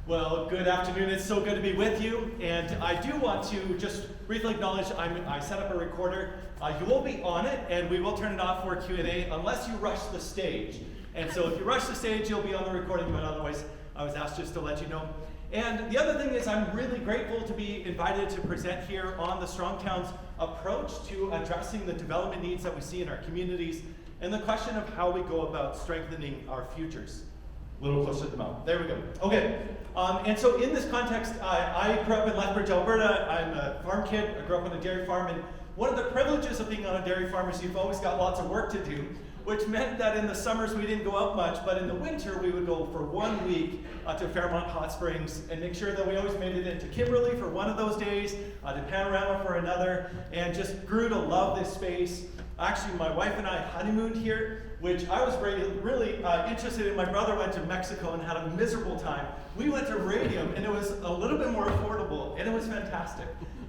Well, good afternoon. It's so good to be with you. And I do want to just briefly acknowledge I set up a recorder. You will be on it, and we will turn it off for Q&A unless you rush the stage. And so if you rush the stage, you'll be on the recording, but otherwise, I was asked just to let you know. And the other thing is I'm really grateful to be invited to present here on the Strong Towns approach to addressing the development needs that we see in our communities and the question of how we go about strengthening our futures. A little closer to the mouth. There we go. Okay. And so in this context, I grew up in Lethbridge, Alberta. I'm a farm kid. I grew up on a dairy farm. And one of the privileges of being on a dairy farm is you've always got lots of work to do, which meant that in the summers we didn't go out much, but in the winter we would go for 1 week to Fairmont Hot Springs and make sure that we always made it into Kimberley for one of those days, to Panorama for another, and just grew to love this space. Actually, my wife and I honeymooned here, which I was really interested in. My brother went to Mexico and had a miserable time. We went to Radium, and it was a little bit more affordable, and it was fantastic.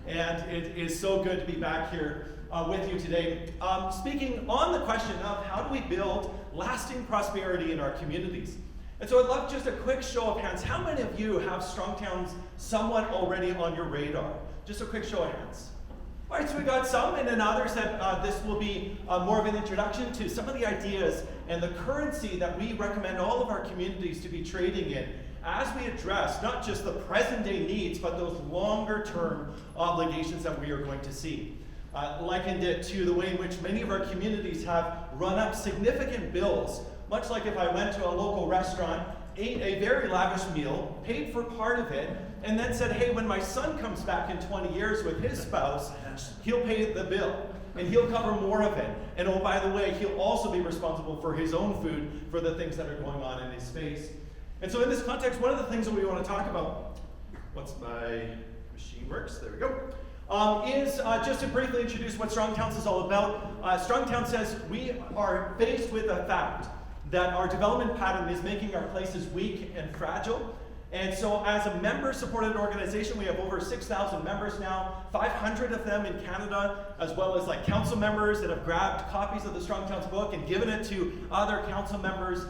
And it is so good to be back here with you today. Speaking on the question of how do we build lasting prosperity in our communities. And so I'd love just a quick show of hands. How many of you have Strong Towns somewhat already on your radar? Just a quick show of hands. All right, so we got some, and then others that this will be more of an introduction to some of the ideas and the currency that we recommend all of our communities to be trading in as we address not just the present day needs, but those longer term obligations that we are going to see. Likened it to the way in which many of our communities have run up significant bills, much like if I went to a local restaurant, ate a very lavish meal, paid for part of it, and then said, hey, when my son comes back in 20 years with his spouse, he'll pay the bill, and he'll cover more of it. And oh, by the way, he'll also be responsible for his own food, for the things that are going on in his space. And so in this context, one of the things that we want to talk about, once my machine works, there we go, is just to briefly introduce what Strong Towns is all about. Strong Towns says we are faced with a fact that our development pattern is making our places weak and fragile. And so as a member-supported organization, we have over 6,000 members now, 500 of them in Canada, as well as like council members that have grabbed copies of the Strong Towns book and given it to other council members.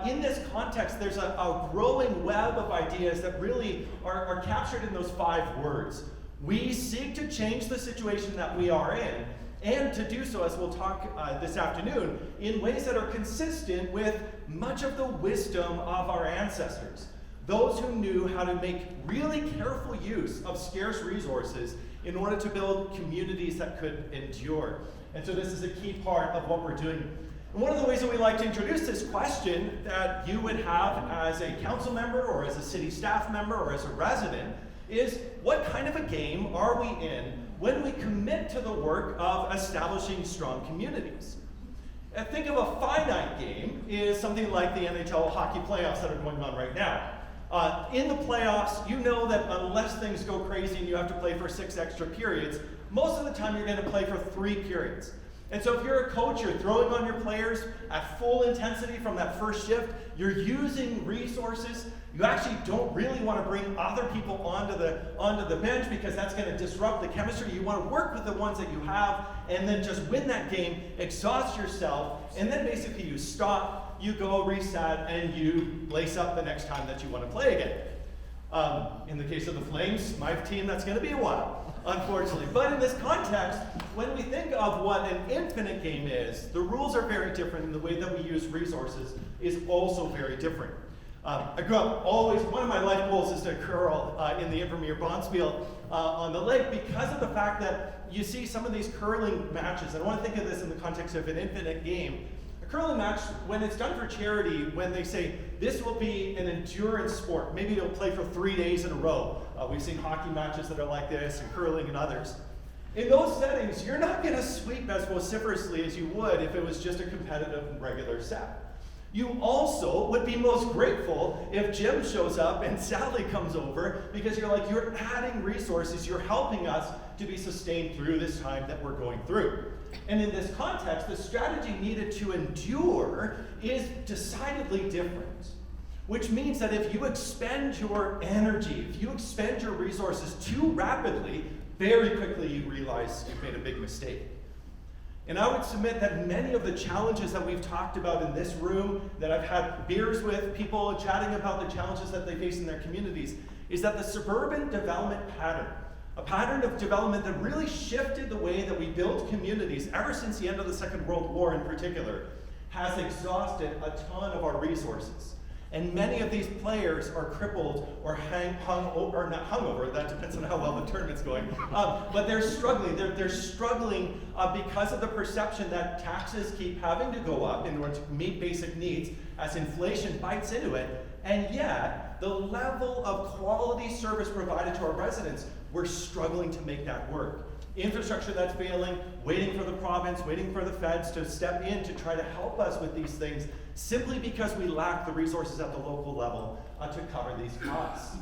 In this context, there's a growing web of ideas that really are captured in those 5 words. We seek to change the situation that we are in, and to do so, as we'll talk this afternoon, in ways that are consistent with much of the wisdom of our ancestors. Those who knew how to make really careful use of scarce resources in order to build communities that could endure. And so this is a key part of what we're doing. And one of the ways that we like to introduce this question that you would have as a council member or as a city staff member or as a resident is, what kind of a game are we in when we commit to the work of establishing strong communities? And think of a finite game is something like the NHL hockey playoffs that are going on right now. In the playoffs, you know that unless things go crazy and you have to play for 6 extra periods, most of the time you're going to play for 3 periods. And so if you're a coach, you're throwing on your players at full intensity from that first shift, you're using resources. You actually don't really want to bring other people onto the bench because that's going to disrupt the chemistry. You want to work with the ones that you have and then just win that game, exhaust yourself, and then basically you stop, you go reset, and you lace up the next time that you want to play again. In the case of the Flames, my team, that's going to be a while, unfortunately. But in this context, when we think of what an infinite game is, the rules are very different, and the way that we use resources is also very different. I grew up always, one of my life goals is to curl in the Invermere Bonspiel on the lake because of the fact that you see some of these curling matches. And I want to think of this in the context of an infinite game. A curling match, when it's done for charity, when they say this will be an endurance sport, maybe they'll play for 3 days in a row. We've seen hockey matches that are like this, and curling and others. In those settings, you're not going to sweep as vociferously as you would if it was just a competitive and regular set. You also would be most grateful if Jim shows up and Sally comes over because you're adding resources, you're helping us to be sustained through this time that we're going through. And in this context, the strategy needed to endure is decidedly different, which means that if you expend your energy, if you expend your resources too rapidly, very quickly you realize you've made a big mistake. And I would submit that many of the challenges that we've talked about in this room, that I've had beers with people chatting about the challenges that they face in their communities, is that the suburban development pattern, a pattern of development that really shifted the way that we build communities ever since the end of the Second World War in particular, has exhausted a ton of our resources. And many of these players are crippled or hung over, not hungover, that depends on how well the tournament's going, but they're struggling. They're struggling because of the perception that taxes keep having to go up in order to meet basic needs as inflation bites into it. And yet, the level of quality service provided to our residents, we're struggling to make that work. Infrastructure that's failing, waiting for the province, waiting for the feds to step in to try to help us with these things, simply because we lack the resources at the local level to cover these costs.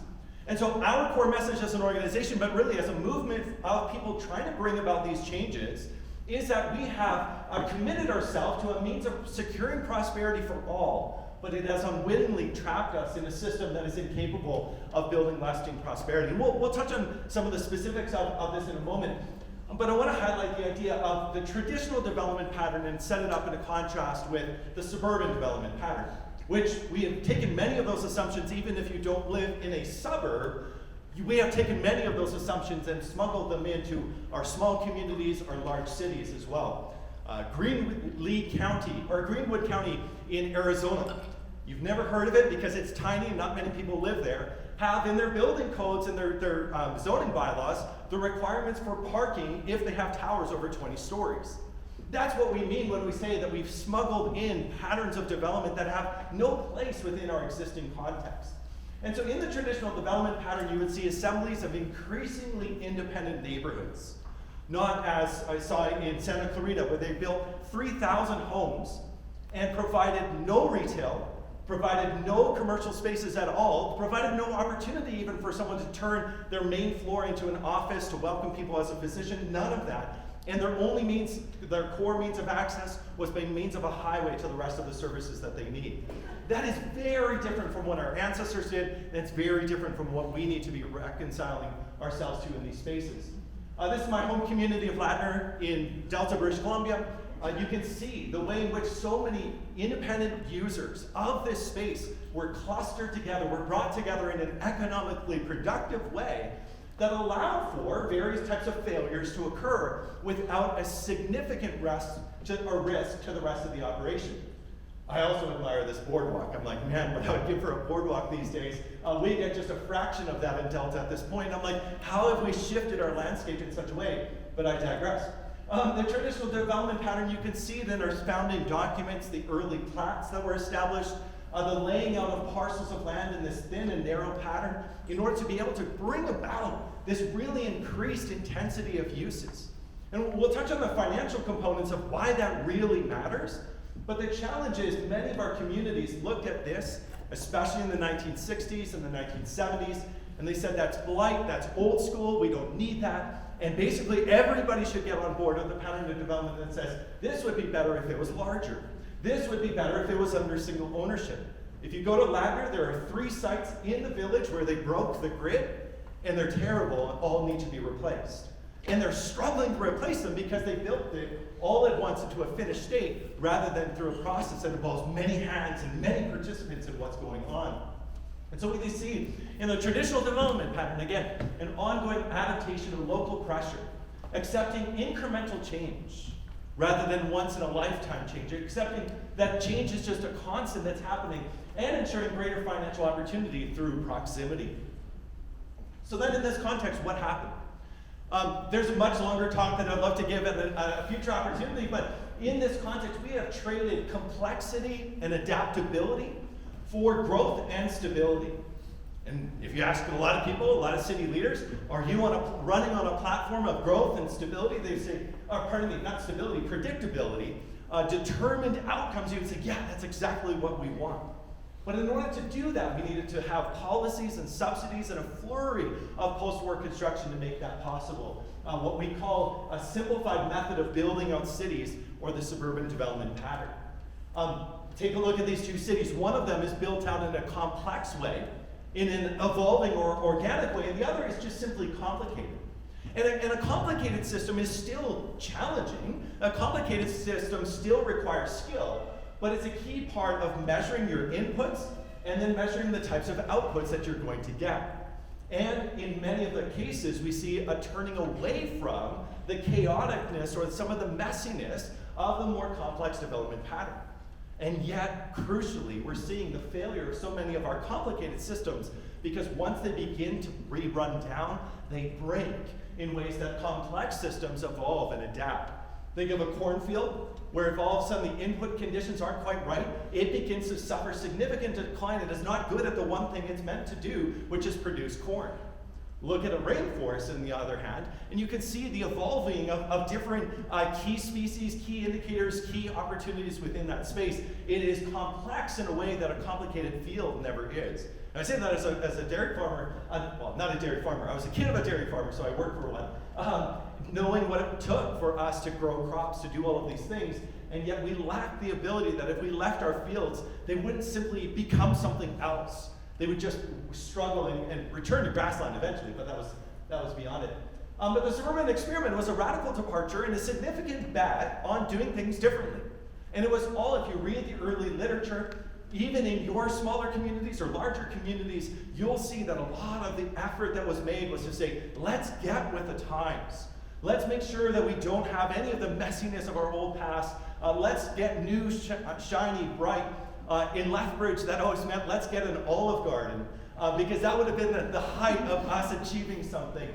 And so our core message as an organization, but really as a movement of people trying to bring about these changes, is that we have committed ourselves to a means of securing prosperity for all, but it has unwittingly trapped us in a system that is incapable of building lasting prosperity. And we'll touch on some of the specifics of this in a moment. But I want to highlight the idea of the traditional development pattern and set it up in a contrast with the suburban development pattern, which we have taken many of those assumptions, even if you don't live in a suburb, we have taken many of those assumptions and smuggled them into our small communities, our large cities as well. Greenwood County in Arizona. You've never heard of it because it's tiny and not many people live there, have in their building codes and their zoning bylaws the requirements for parking if they have towers over 20 stories. That's what we mean when we say that we've smuggled in patterns of development that have no place within our existing context. And so in the traditional development pattern, you would see assemblies of increasingly independent neighborhoods. Not as I saw in Santa Clarita, where they built 3,000 homes and provided no retail, provided no commercial spaces at all, provided no opportunity even for someone to turn their main floor into an office to welcome people as a physician, none of that. And their core means of access was by means of a highway to the rest of the services that they need. That is very different from what our ancestors did, and it's very different from what we need to be reconciling ourselves to in these spaces. This is my home community of Ladner in Delta, British Columbia. You can see the way in which so many independent users of this space were clustered together, were brought together in an economically productive way that allowed for various types of failures to occur without a significant risk to the rest of the operation. I also admire this boardwalk. I'm like, man, what I would give for a boardwalk these days. We get just a fraction of that in Delta at this point. I'm like, how have we shifted our landscape in such a way? But I digress. The traditional development pattern you can see then are found in documents, the early plats that were established, the laying out of parcels of land in this thin and narrow pattern in order to be able to bring about this really increased intensity of uses. And we'll touch on the financial components of why that really matters. But the challenge is many of our communities looked at this, especially in the 1960s and the 1970s, and they said that's blight, that's old school, we don't need that. And basically everybody should get on board with the pattern of development that says this would be better if it was larger. This would be better if it was under single ownership. If you go to Ladner, there are 3 sites in the village where they broke the grid, and they're terrible and all need to be replaced. And they're struggling to replace them because they built it all at once into a finished state rather than through a process that involves many hands and many participants in what's going on. And so what you see in the traditional development pattern, again, an ongoing adaptation to local pressure, accepting incremental change rather than once in a lifetime change, accepting that change is just a constant that's happening, and ensuring greater financial opportunity through proximity. So then in this context, what happened? There's a much longer talk that I'd love to give at a future opportunity, but in this context, we have traded complexity and adaptability for growth and stability. And if you ask a lot of people, a lot of city leaders, are you running on a platform of growth and stability? They say, not stability, predictability, determined outcomes. You would say, yeah, that's exactly what we want. But in order to do that, we needed to have policies and subsidies and a flurry of post-war construction to make that possible. What we call a simplified method of building out cities, or the suburban development pattern. Take a look at these 2 cities. One of them is built out in a complex way, in an evolving or organic way, and the other is just simply complicated. And a complicated system is still challenging. A complicated system still requires skill, but it's a key part of measuring your inputs and then measuring the types of outputs that you're going to get. And in many of the cases, we see a turning away from the chaoticness or some of the messiness of the more complex development pattern. And yet, crucially, we're seeing the failure of so many of our complicated systems because once they begin to run down, they break in ways that complex systems evolve and adapt. Think of a cornfield where if all of a sudden the input conditions aren't quite right, it begins to suffer significant decline. It is not good at the one thing it's meant to do, which is produce corn. Look at a rainforest, on the other hand, and you can see the evolving of different key species, key indicators, key opportunities within that space. It is complex in a way that a complicated field never is. And I say that as a dairy farmer, well, not a dairy farmer, I was a kid of a dairy farmer, so I worked for one, knowing what it took for us to grow crops, to do all of these things, and yet we lack the ability that if we left our fields, they wouldn't simply become something else. They would just struggle and return to grassland eventually, but that was beyond it. But the suburban experiment was a radical departure and a significant bet on doing things differently. And it was all, if you read the early literature, even in your smaller communities or larger communities, you'll see that a lot of the effort that was made was to say, let's get with the times. Let's make sure that we don't have any of the messiness of our old past. Let's get new, shiny, bright. In Lethbridge, that always meant let's get an olive garden, because that would have been the height of us achieving something.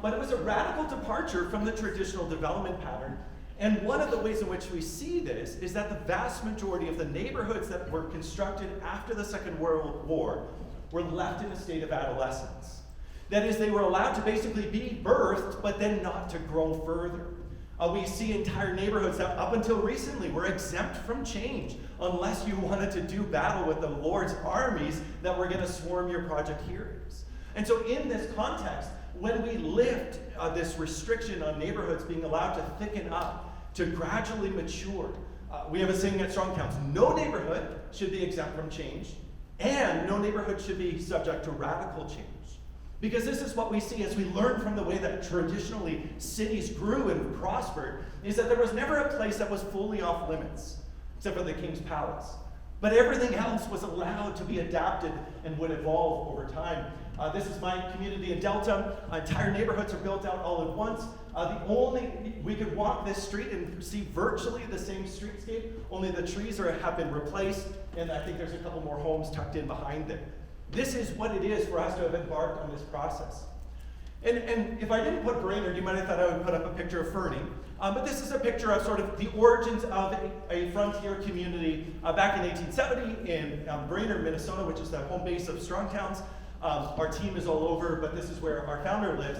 But it was a radical departure from the traditional development pattern. And one of the ways in which we see this is that the vast majority of the neighborhoods that were constructed after the Second World War were left in a state of adolescence. That is, they were allowed to basically be birthed, but then not to grow further. We see entire neighborhoods that up until recently were exempt from change unless you wanted to do battle with the Lord's armies that were going to swarm your project hearings. And so in this context, when we lift this restriction on neighborhoods being allowed to thicken up, to gradually mature, we have a saying at Strong Towns, no neighborhood should be exempt from change, and no neighborhood should be subject to radical change. Because this is what we see as we learn from the way that traditionally cities grew and prospered, is that there was never a place that was fully off limits, except for the king's palace. But everything else was allowed to be adapted and would evolve over time. This is my community in Delta. Entire neighborhoods are built out all at once. We could walk this street and see virtually the same streetscape, only the trees have been replaced, and I think there's a couple more homes tucked in behind it. This is what it is for us to have embarked on this process. And if I didn't put Brainerd, you might have thought I would put up a picture of Fernie. But this is a picture of sort of the origins of a frontier community back in 1870 in Brainerd, Minnesota, which is the home base of Strong Towns. Our team is all over, but this is where our founder lives.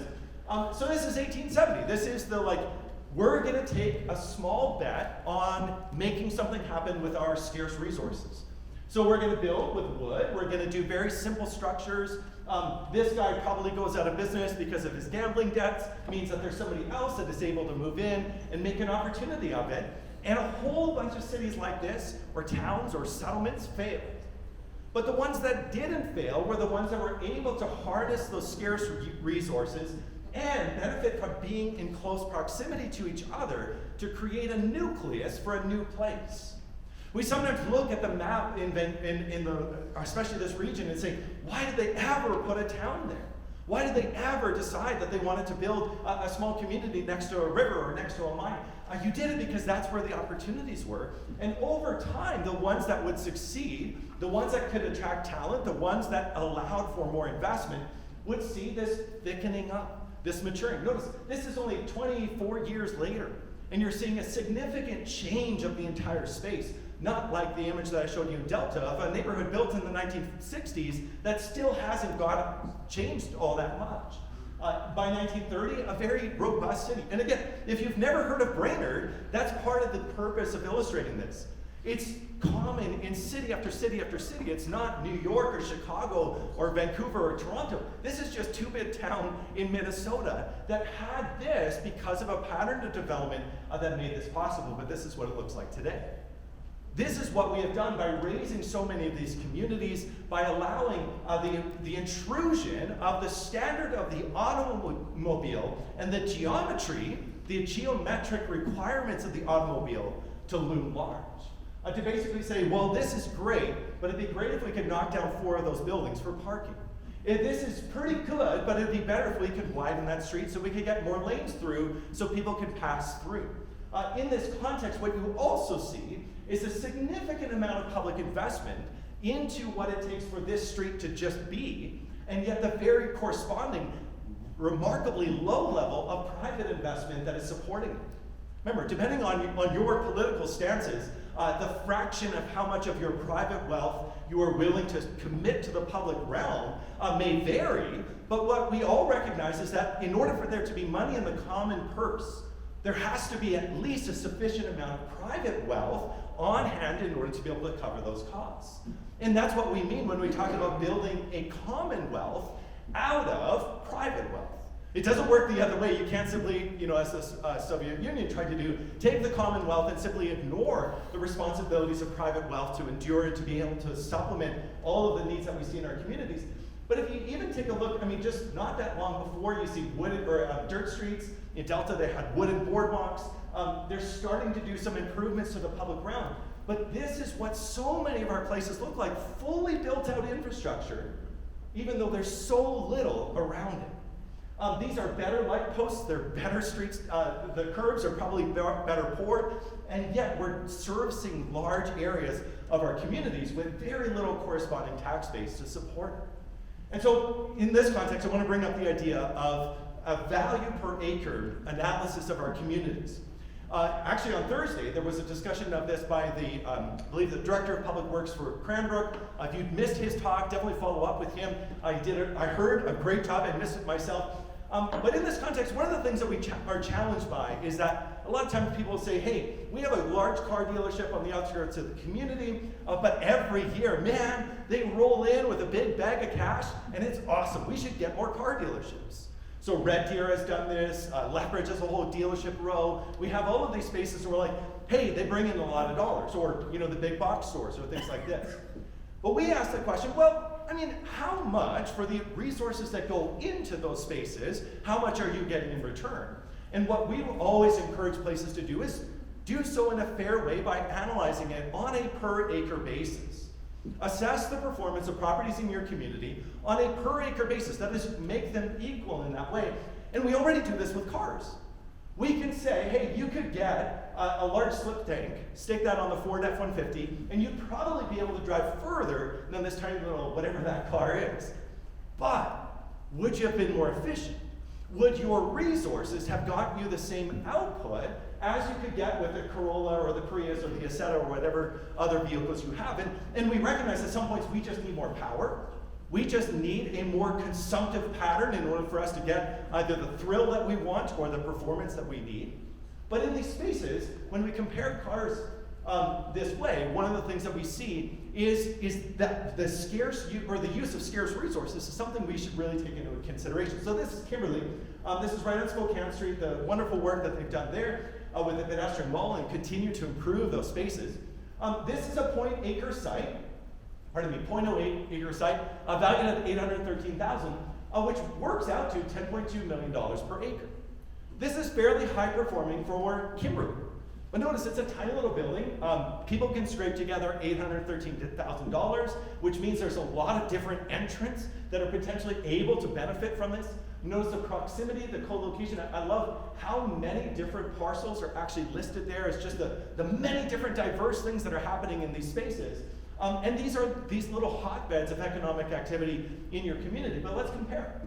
So this is 1870. This is we're going to take a small bet on making something happen with our scarce resources. So we're going to build with wood. We're going to do very simple structures. This guy probably goes out of business because of his gambling debts. It means that there's somebody else that is able to move in and make an opportunity of it. And a whole bunch of cities like this, or towns or settlements, failed. But the ones that didn't fail were the ones that were able to harness those scarce resources and benefit from being in close proximity to each other to create a nucleus for a new place. We sometimes look at the map especially this region, and say, why did they ever put a town there? Why did they ever decide that they wanted to build a small community next to a river or next to a mine? You did it because that's where the opportunities were. And over time, the ones that would succeed, the ones that could attract talent, the ones that allowed for more investment, would see this thickening up, this maturing. Notice, this is only 24 years later, and you're seeing a significant change of the entire space. Not like the image that I showed you in Delta of a neighborhood built in the 1960s that still hasn't changed all that much. By 1930, a very robust city. And again, if you've never heard of Brainerd, that's part of the purpose of illustrating this. It's common in city after city after city. It's not New York or Chicago or Vancouver or Toronto. This is just two-bit town in Minnesota that had this because of a pattern of development that made this possible. But this is what it looks like today. This is what we have done by raising so many of these communities, by allowing the intrusion of the standard of the automobile and the geometric requirements of the automobile to loom large. To basically say, well, this is great, but it'd be great if we could knock down 4 of those buildings for parking. This is pretty good, but it'd be better if we could widen that street so we could get more lanes through so people could pass through. In this context, what you also see is a significant amount of public investment into what it takes for this street to just be, and yet the very corresponding, remarkably low level of private investment that is supporting it. Remember, depending on your political stances, the fraction of how much of your private wealth you are willing to commit to the public realm may vary, but what we all recognize is that in order for there to be money in the common purse, there has to be at least a sufficient amount of private wealth on hand in order to be able to cover those costs. And that's what we mean when we talk about building a commonwealth out of private wealth. It doesn't work the other way. You can't simply, as the Soviet Union tried to do, take the Commonwealth and simply ignore the responsibilities of private wealth to endure and to be able to supplement all of the needs that we see in our communities. But if you even take a look, just not that long before, you see dirt streets. In Delta, they had wooden boardwalks. They're starting to do some improvements to the public realm. But this is what so many of our places look like, fully built out infrastructure, even though there's so little around it. These are better light posts, they're better streets, the curbs are probably better poured, and yet we're servicing large areas of our communities with very little corresponding tax base to support it. And so in this context, I want to bring up the idea of a value per acre analysis of our communities. Actually, on Thursday, there was a discussion of this by I believe the Director of Public Works for Cranbrook. If you'd missed his talk, definitely follow up with him. I heard a great job. I missed it myself. But in this context, one of the things that we are challenged by is that a lot of times people say, hey, we have a large car dealership on the outskirts of the community, but every year, man, they roll in with a big bag of cash, and it's awesome. We should get more car dealerships. So Red Deer has done this, Lethbridge has a whole dealership row. We have all of these spaces where we're like, hey, they bring in a lot of dollars, or the big box stores or things like this. But we ask the question, well, how much for the resources that go into those spaces, how much are you getting in return? And what we will always encourage places to do is do so in a fair way by analyzing it on a per acre basis. Assess the performance of properties in your community on a per acre basis. That is, make them equal in that way. And we already do this with cars. We can say, hey, you could get a large slip tank, stick that on the Ford F-150, and you'd probably be able to drive further than this tiny little whatever that car is. But would you have been more efficient? Would your resources have gotten you the same output as you could get with the Corolla or the Prius or the Assetto or whatever other vehicles you have? And we recognize at some points we just need more power. We just need a more consumptive pattern in order for us to get either the thrill that we want or the performance that we need. But in these spaces, when we compare cars this way, one of the things that we see is that the use of scarce resources is something we should really take into consideration. So this is Kimberly. This is right on Spokane Street, the wonderful work that they've done there with the pedestrian wall and continue to improve those spaces. This is a 0.08 acre site, valued at $813,000, which works out to $10.2 million per acre. This is fairly high performing for Kimberly. But notice it's a tiny little building. People can scrape together $813,000, which means there's a lot of different entrants that are potentially able to benefit from this. Notice the proximity, the co-location. I love how many different parcels are actually listed there. It's just the many different diverse things that are happening in these spaces. And these are these little hotbeds of economic activity in your community. But let's compare.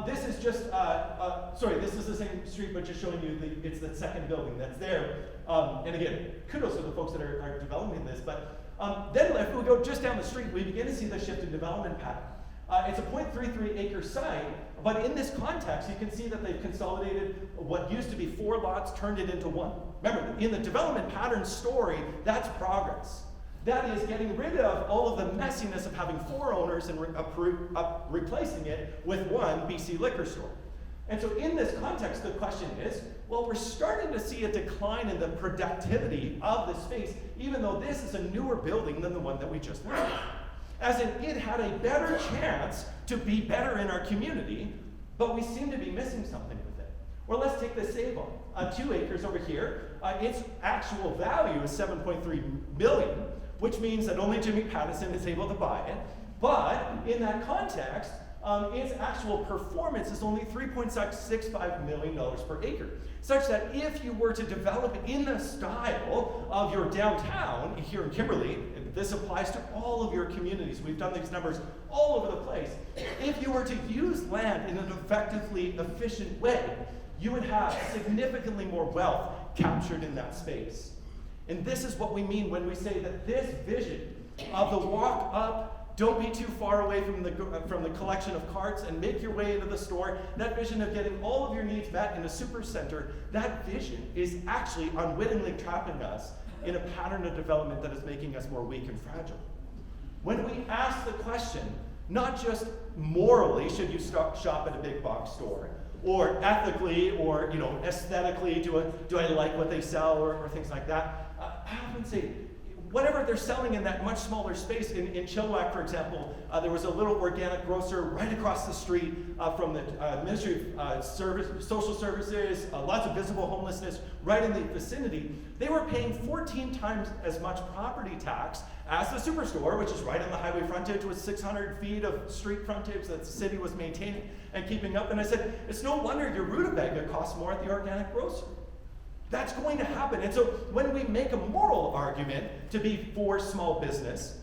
This is just, this is the same street, but just showing you it's the second building that's there. And again, kudos to the folks that are developing this. But then if we go just down the street, we begin to see the shift in development pattern. It's a 0.33 acre site, but in this context, you can see that they've consolidated what used to be 4 lots, turned it into 1. Remember, in the development pattern story, that's progress. That is getting rid of all of the messiness of having 4 owners and replacing it with 1 BC liquor store. And so in this context, the question is, well, we're starting to see a decline in the productivity of the space, even though this is a newer building than the one that we just built. As in, it had a better chance to be better in our community, but we seem to be missing something with it. Or let's take the Save-On. 2 acres over here, its actual value is $7.3 million, which means that only Jimmy Pattison is able to buy it. But in that context, its actual performance is only $3.65 million per acre, such that if you were to develop in the style of your downtown here in Kimberley, and this applies to all of your communities, we've done these numbers all over the place, if you were to use land in an effectively efficient way, you would have significantly more wealth captured in that space. And this is what we mean when we say that this vision of the walk up, don't be too far away from the collection of carts and make your way into the store, that vision of getting all of your needs met in a super center, that vision is actually unwittingly trapping us in a pattern of development that is making us more weak and fragile. When we ask the question, not just morally, should you shop at a big box store, or ethically, or aesthetically, do I like what they sell, or things like that, I often say, whatever they're selling in that much smaller space, in Chilliwack, for example, there was a little organic grocer right across the street from the Ministry of Social Services, lots of visible homelessness right in the vicinity. They were paying 14 times as much property tax as the superstore, which is right on the highway frontage with 600 feet of street frontage that the city was maintaining and keeping up. And I said, it's no wonder your rutabaga costs more at the organic grocer. That's going to happen. And so when we make a moral argument to be for small business,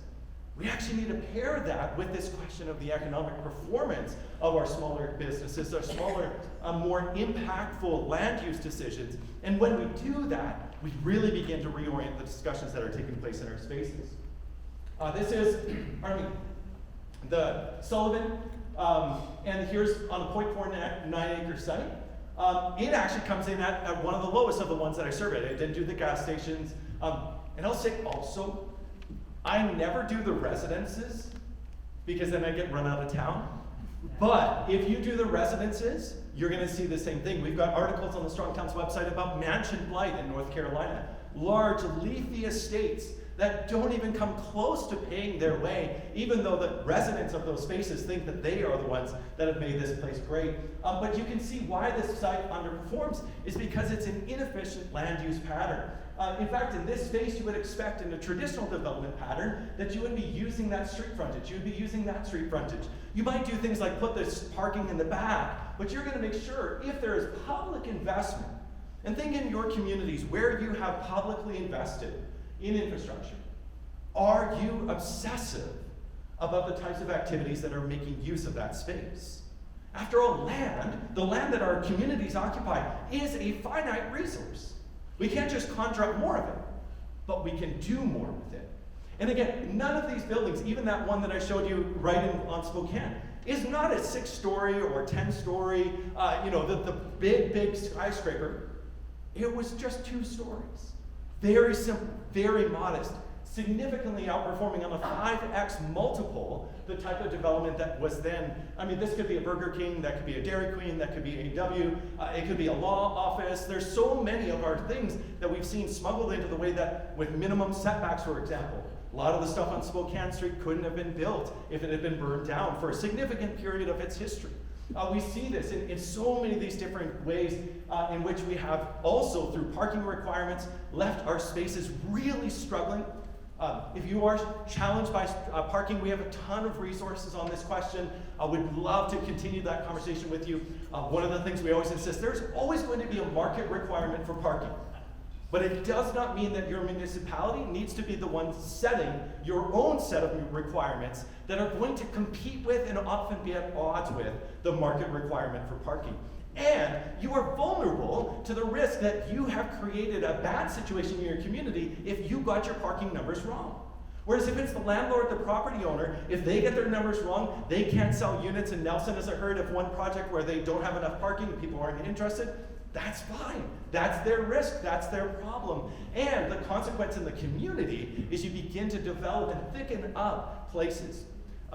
we actually need to pair that with this question of the economic performance of our smaller businesses, our smaller, more impactful land use decisions. And when we do that, we really begin to reorient the discussions that are taking place in our spaces. This is, the Sullivan, and here's on a 0.49 acre site. It actually comes in at one of the lowest of the ones that I surveyed. I didn't do the gas stations. And I'll say also, I never do the residences because then I get run out of town. But if you do the residences, you're going to see the same thing. We've got articles on the Strong Towns website about mansion blight in North Carolina. Large, leafy estates that don't even come close to paying their way, even though the residents of those spaces think that they are the ones that have made this place great. But you can see why this site underperforms is because it's an inefficient land use pattern. In fact, in this space, you would expect in a traditional development pattern that you would be using that street frontage. You would be using that street frontage. You might do things like put this parking in the back, but you're going to make sure if there is public investment, and think in your communities where you have publicly invested in infrastructure, are you obsessive about the types of activities that are making use of that space? After all, the land that our communities occupy is a finite resource. We can't just conjure up more of it, but we can do more with it. And again, none of these buildings, even that one that I showed you right on Spokane, is not a 6-story or 10-story, the big skyscraper. It was just 2 stories. Very simple, very modest, significantly outperforming on a 5x multiple the type of development that was then. This could be a Burger King, that could be a Dairy Queen, that could be A&W, it could be a law office. There's so many of our things that we've seen smuggled into the way that with minimum setbacks, for example. A lot of the stuff on Spokane Street couldn't have been built if it had been burned down for a significant period of its history. We see this in so many of these different ways in which we have also, through parking requirements, left our spaces really struggling. If you are challenged by parking, we have a ton of resources on this question. I would love to continue that conversation with you. One of the things we always insist, there's always going to be a market requirement for parking. But it does not mean that your municipality needs to be the one setting your own set of requirements that are going to compete with and often be at odds with the market requirement for parking. And you are vulnerable to the risk that you have created a bad situation in your community if you got your parking numbers wrong. Whereas if it's the landlord, the property owner, if they get their numbers wrong, they can't sell units in Nelson, as I heard of one project where they don't have enough parking and people aren't interested. That's fine. That's their risk. That's their problem. And the consequence in the community is you begin to develop and thicken up places.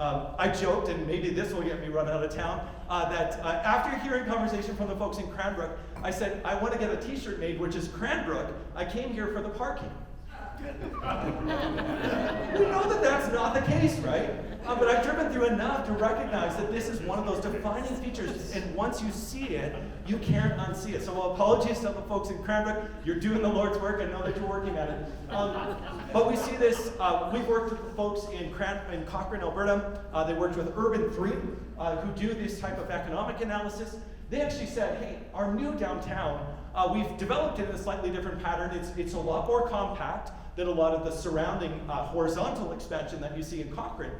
I joked, and maybe this will get me run out of town, that after hearing conversation from the folks in Cranbrook, I said, I want to get a t-shirt made, which is Cranbrook, I came here for the parking. We know that that's not the case, right? But I've driven through enough to recognize that this is one of those defining features, and once you see it, you can't unsee it. So apologies to the folks in Cranbrook. You're doing the Lord's work. I know that you're working at it. But we see this. We've worked with folks in Cochrane, Alberta. They worked with Urban 3, who do this type of economic analysis. They actually said, hey, our new downtown, we've developed it in a slightly different pattern. It's a lot more compact than a lot of the surrounding horizontal expansion that you see in Cochrane.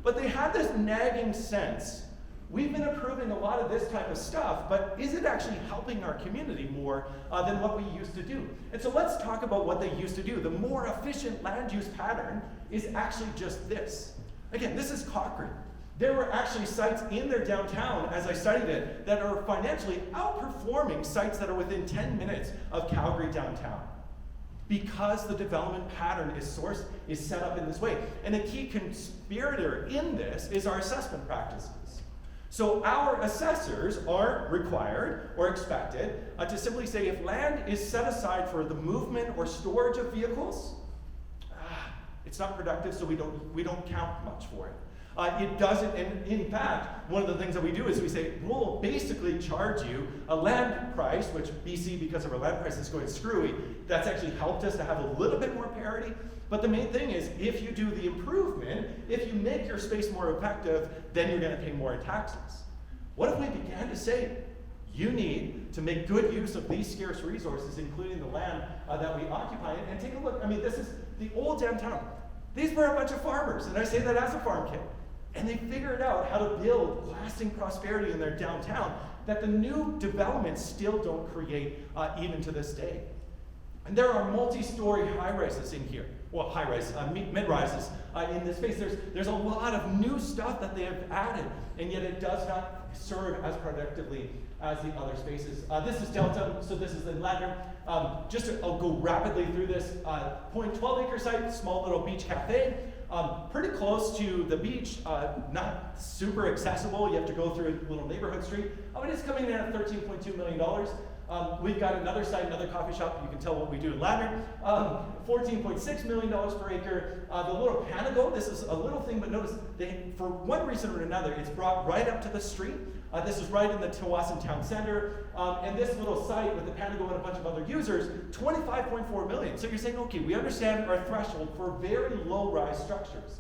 But they had this nagging sense, we've been approving a lot of this type of stuff, but is it actually helping our community more than what we used to do? And so let's talk about what they used to do. The more efficient land use pattern is actually just this. Again, this is Cochrane. There were actually sites in their downtown, as I studied it, that are financially outperforming sites that are within 10 minutes of Calgary downtown, because the development pattern is set up in this way. And a key conspirator in this is our assessment practices. So our assessors are required or expected to simply say, if land is set aside for the movement or storage of vehicles, it's not productive, so we don't count much for it. It doesn't, and in fact, one of the things that we do is we say, we'll basically charge you a land price, which BC, because of our land price, is going screwy. That's actually helped us to have a little bit more parity. But the main thing is, if you do the improvement, if you make your space more effective, then you're going to pay more in taxes. What if we began to say, you need to make good use of these scarce resources, including the land that we occupy, and take a look. I mean, this is the old downtown. These were a bunch of farmers, and I say that as a farm kid. And they figured out how to build lasting prosperity in their downtown that the new developments still don't create even to this day. And there are multi-story high-rises in here. Well, high-rise, mid-rises in this space. There's a lot of new stuff that they have added, and yet it does not serve as productively as the other spaces. This is Delta, so this is the Ladner. I'll go rapidly through this. 0.12 acre site, small little beach cafe. Pretty close to the beach, not super accessible. You have to go through a little neighborhood street. It is coming in at $13.2 million. We've got another site, another coffee shop. You can tell what we do in Ladner. $14.6 million per acre. The little Panago, this is a little thing, but notice, for one reason or another, it's brought right up to the street. This is right in the Tsawwassen Town Center. And this little site with the Panago and a bunch of other users, $25.4 million. So you're saying, okay, we understand our threshold for very low-rise structures.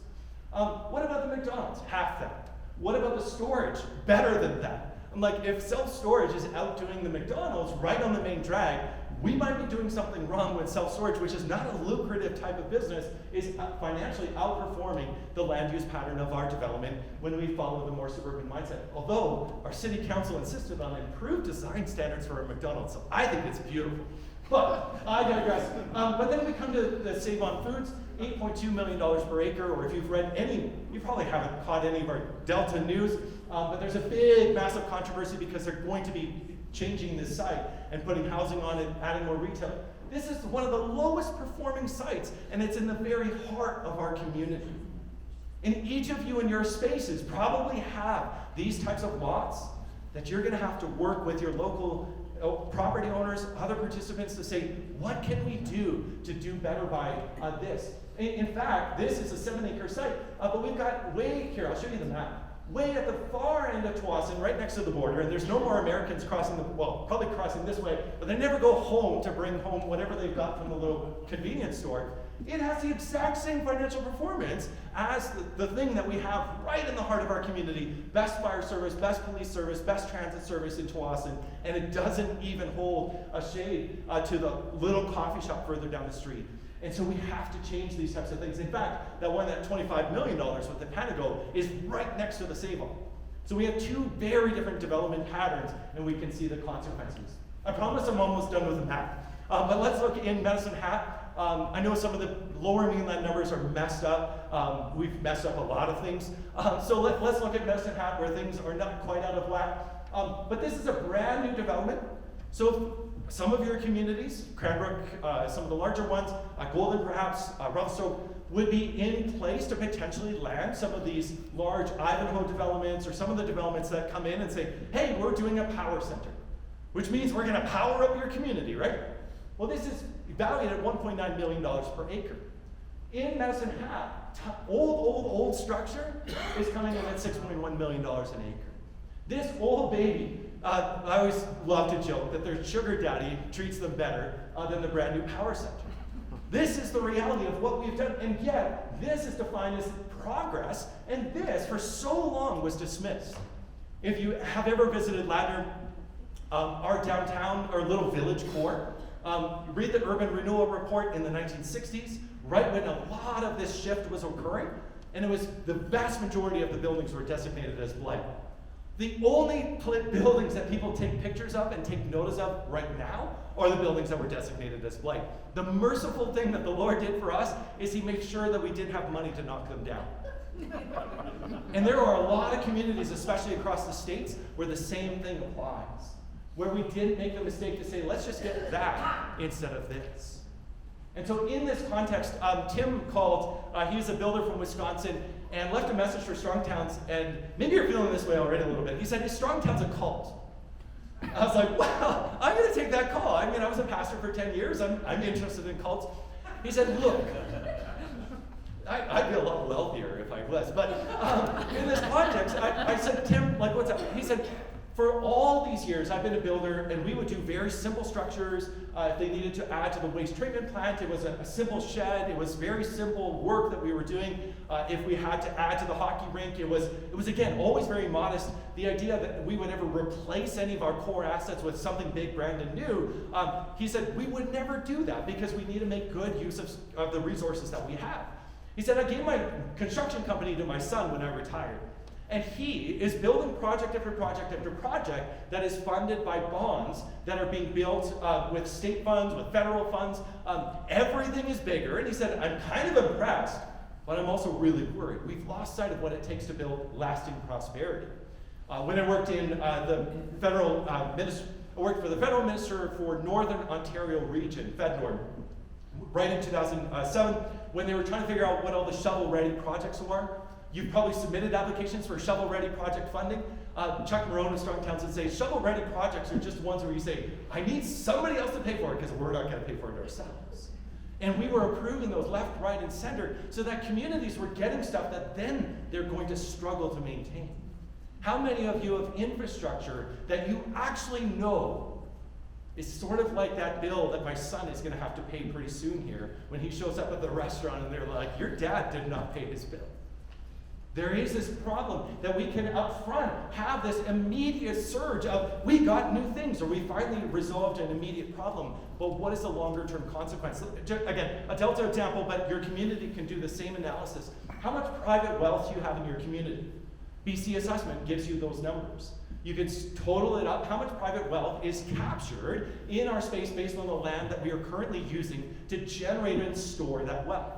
What about the McDonald's? Half that. What about the storage? Better than that. I'm like, if self-storage is outdoing the McDonald's right on the main drag, we might be doing something wrong with self-storage, which is not a lucrative type of business, is financially outperforming the land use pattern of our development when we follow the more suburban mindset. Although our city council insisted on improved design standards for a McDonald's, so I think it's beautiful. But I digress. But then we come to the Save on Foods, $8.2 million per acre, or if you've read any, you probably haven't caught any of our Delta news, but there's a big, massive controversy because they're going to be changing this site and putting housing on it, adding more retail. This is one of the lowest performing sites, and it's in the very heart of our community. And each of you in your spaces probably have these types of lots that you're going to have to work with your local property owners, other participants to say, what can we do to do better by this? In fact, this is a 7-acre site, but we've got here, I'll show you the map. Way at the far end of Tsawwassen, right next to the border, and there's no more Americans crossing probably crossing this way, but they never go home to bring home whatever they've got from the little convenience store. It has the exact same financial performance as the thing that we have right in the heart of our community. Best fire service, best police service, best transit service in Tsawwassen, and it doesn't even hold a shade to the little coffee shop further down the street. And so we have to change these types of things. In fact, that one, that $25 million with the Panago is right next to the Save-On. So we have two very different development patterns, and we can see the consequences. I promise I'm almost done with the map. But let's look in Medicine Hat. I know some of the lower mainland numbers are messed up. We've messed up a lot of things. So let's look at Medicine Hat where things are not quite out of whack. But this is a brand new development. So some of your communities, Cranbrook, some of the larger ones, Golden perhaps, Revelstoke, would be in place to potentially land some of these large Ivanhoe developments or some of the developments that come in and say, hey, we're doing a power center, which means we're going to power up your community, right? Well, this is valued at $1.9 million per acre. In Medicine Hat, old structure is coming in at $6.1 million an acre. This old baby, I always love to joke that their sugar daddy treats them better than the brand new power center. This is the reality of what we've done, and yet this is defined as progress, and this for so long was dismissed. If you have ever visited Ladner, our downtown, our little village core, read the Urban Renewal Report in the 1960s, right when a lot of this shift was occurring, and it was the vast majority of the buildings were designated as blight. The only buildings that people take pictures of and take notice of right now are the buildings that were designated as blight. The merciful thing that the Lord did for us is he made sure that we did have money to knock them down. And there are a lot of communities, especially across the states, where the same thing applies, where we didn't make the mistake to say, let's just get that instead of this. And so in this context, Tim called, he's a builder from Wisconsin, and left a message for Strong Towns, and maybe you're feeling this way already a little bit. He said, is Strong Towns a cult? I was like, well, I'm going to take that call. I mean, I was a pastor for 10 years. I'm interested in cults. He said, look, I'd be a lot wealthier if I was. But in this context, I said, Tim, like, what's up? He said, for all these years, I've been a builder, and we would do very simple structures. If they needed to add to the waste treatment plant, it was a simple shed. It was very simple work that we were doing. If we had to add to the hockey rink, it was again, always very modest. The idea that we would ever replace any of our core assets with something big, brand and new, he said, we would never do that because we need to make good use of the resources that we have. He said, I gave my construction company to my son when I retired. And he is building project after project after project that is funded by bonds that are being built with state funds, with federal funds. Everything is bigger. And he said, I'm kind of impressed, but I'm also really worried. We've lost sight of what it takes to build lasting prosperity. When I worked in the federal ministry, I worked for the federal minister for Northern Ontario region, FedNord, right in 2007, when they were trying to figure out what all the shovel-ready projects were. You've probably submitted applications for shovel-ready project funding. Chuck Marone of Strong Towns would say, shovel-ready projects are just ones where you say, I need somebody else to pay for it because we're not going to pay for it ourselves. And we were approving those left, right, and center so that communities were getting stuff that then they're going to struggle to maintain. How many of you have infrastructure that you actually know is sort of like that bill that my son is going to have to pay pretty soon here when he shows up at the restaurant and they're like, your dad did not pay his bill. There is this problem that we can up front have this immediate surge of we got new things or we finally resolved an immediate problem, but what is the longer term consequence? Again, a Delta example, but your community can do the same analysis. How much private wealth do you have in your community? BC Assessment gives you those numbers. You can total it up. How much private wealth is captured in our space based on the land that we are currently using to generate and store that wealth?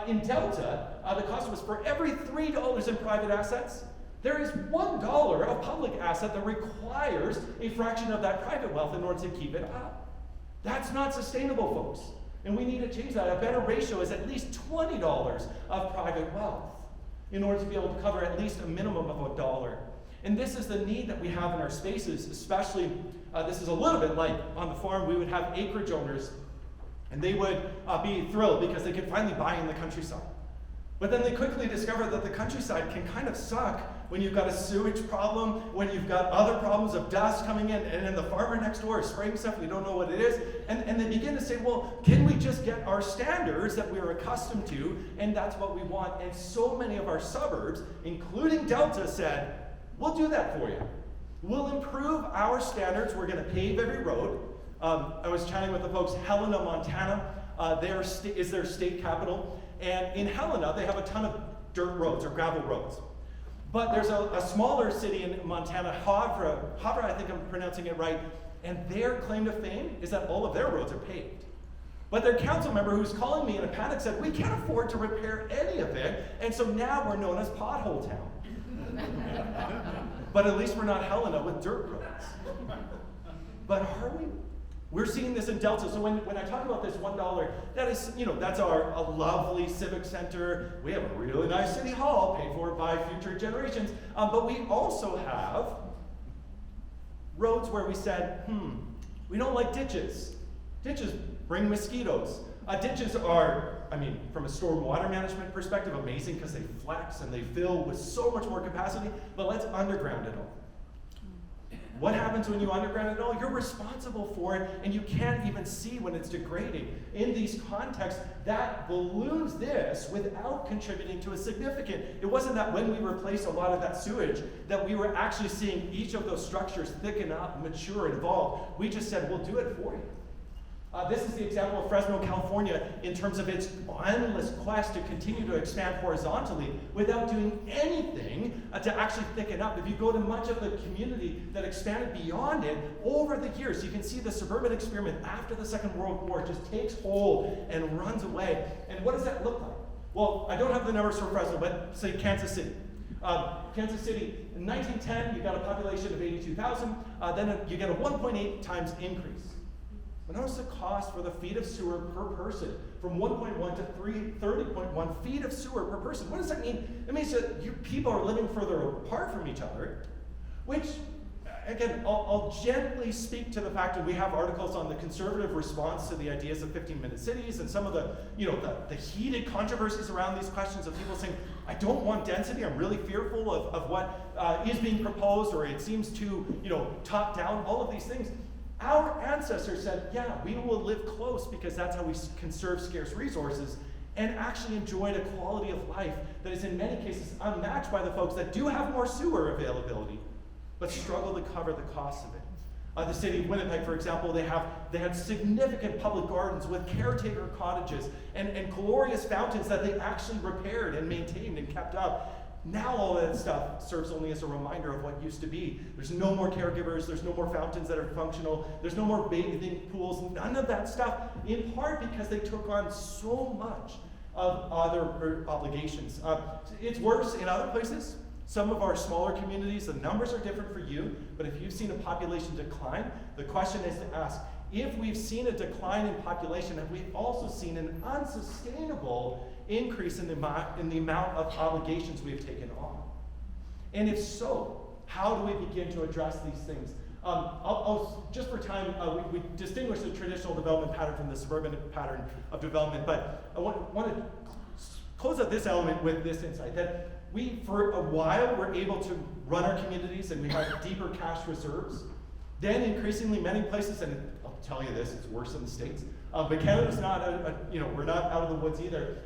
In Delta, the cost was for every $3 in private assets, there is $1 of public asset that requires a fraction of that private wealth in order to keep it up. That's not sustainable, folks. And we need to change that. A better ratio is at least $20 of private wealth in order to be able to cover at least a minimum of $1. And this is the need that we have in our spaces, especially, this is a little bit like on the farm, we would have acreage owners. And they would be thrilled because they could finally buy in the countryside. But then they quickly discover that the countryside can kind of suck when you've got a sewage problem, when you've got other problems of dust coming in, and then the farmer next door is spraying stuff, we don't know what it is. And they begin to say, well, can we just get our standards that we're accustomed to, and that's what we want. And so many of our suburbs, including Delta, said, we'll do that for you. We'll improve our standards. We're going to pave every road. I was chatting with the folks, Helena, Montana, is their state capital. And in Helena, they have a ton of dirt roads or gravel roads. But there's a smaller city in Montana, Havre, I think I'm pronouncing it right, and their claim to fame is that all of their roads are paved. But their council member who's calling me in a panic said, we can't afford to repair any of it, and so now we're known as Pothole Town. But at least we're not Helena with dirt roads. But are we? We're seeing this in Delta. So when I talk about this $1, that is, that's a lovely civic center. We have a really nice city hall paid for by future generations. But we also have roads where we said, we don't like ditches. Ditches bring mosquitoes. Ditches are, from a storm water management perspective, amazing because they flex and they fill with so much more capacity, but let's underground it all. What happens when you underground it all? You're responsible for it, and you can't even see when it's degrading. In these contexts, that balloons this without contributing to a significant. It wasn't that when we replaced a lot of that sewage that we were actually seeing each of those structures thicken up, mature, and evolve. We just said, we'll do it for you. This is the example of Fresno, California, in terms of its endless quest to continue to expand horizontally without doing anything to actually thicken up. If you go to much of the community that expanded beyond it over the years, you can see the suburban experiment after the Second World War just takes hold and runs away. And what does that look like? Well, I don't have the numbers for Fresno, but say Kansas City. Kansas City, in 1910, you got a population of 82,000. Then you get a 1.8 times increase. But notice the cost for the feet of sewer per person, from 1.1 to 30.1 feet of sewer per person. What does that mean? It means that people are living further apart from each other, which, again, I'll gently speak to the fact that we have articles on the conservative response to the ideas of 15-minute cities and some of the heated controversies around these questions of people saying, I don't want density, I'm really fearful of what is being proposed, or it seems too, top down, all of these things. Our ancestors said, yeah, we will live close because that's how we conserve scarce resources and actually enjoyed a quality of life that is in many cases unmatched by the folks that do have more sewer availability, but struggle to cover the cost of it. The city of Winnipeg, for example, they had significant public gardens with caretaker cottages and glorious fountains that they actually repaired and maintained and kept up. Now all that stuff serves only as a reminder of what used to be. There's no more caregivers, there's no more fountains that are functional, there's no more bathing pools, none of that stuff, in part because they took on so much of other obligations. It's worse in other places. Some of our smaller communities, the numbers are different for you, but if you've seen a population decline, the question is to ask, if we've seen a decline in population, have we also seen an unsustainable increase in the amount of obligations we've taken on? And if so, how do we begin to address these things? Just for time, we distinguish the traditional development pattern from the suburban pattern of development, but I want to close out this element with this insight, that we, for a while, were able to run our communities and we had deeper cash reserves. Then increasingly many places, and I'll tell you this, it's worse in the States, but Canada's not, we're not out of the woods either.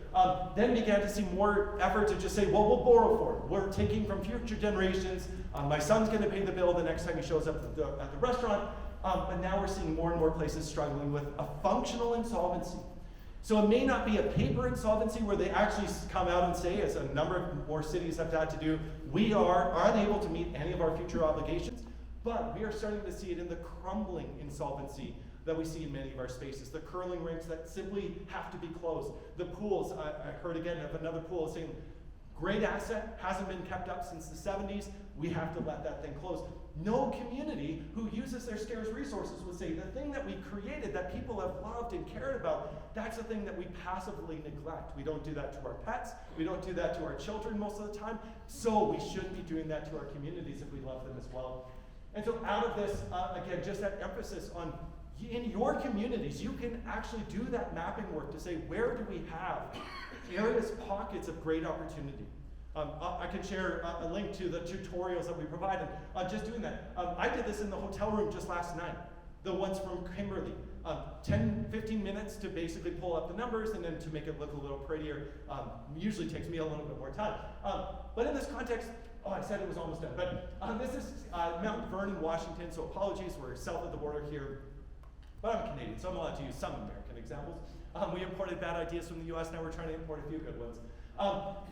Then began to see more effort to just say, well, we'll borrow for it. We're taking from future generations. My son's going to pay the bill the next time he shows up at the restaurant. But now we're seeing more and more places struggling with a functional insolvency. So it may not be a paper insolvency where they actually come out and say, as a number of more cities have had to do, we are unable to meet any of our future obligations. But we are starting to see it in the crumbling insolvency that we see in many of our spaces. The curling rinks that simply have to be closed. The pools, I heard again of another pool saying, great asset, hasn't been kept up since the 70s, we have to let that thing close. No community who uses their scarce resources would say, the thing that we created, that people have loved and cared about, that's the thing that we passively neglect. We don't do that to our pets, we don't do that to our children most of the time, so we should be doing that to our communities if we love them as well. And so out of this, again, just that emphasis on in your communities, you can actually do that mapping work to say, where do we have areas, pockets of great opportunity? I can share a link to the tutorials that we provided on just doing that. I did this in the hotel room just last night, the ones from Kimberly. 10, 15 minutes to basically pull up the numbers and then to make it look a little prettier. Usually takes me a little bit more time. But in this context, I said it was almost done. But this is Mount Vernon, Washington, so apologies, we're south of the border here. But I'm Canadian, so I'm allowed to use some American examples. We imported bad ideas from the US, now we're trying to import a few good ones.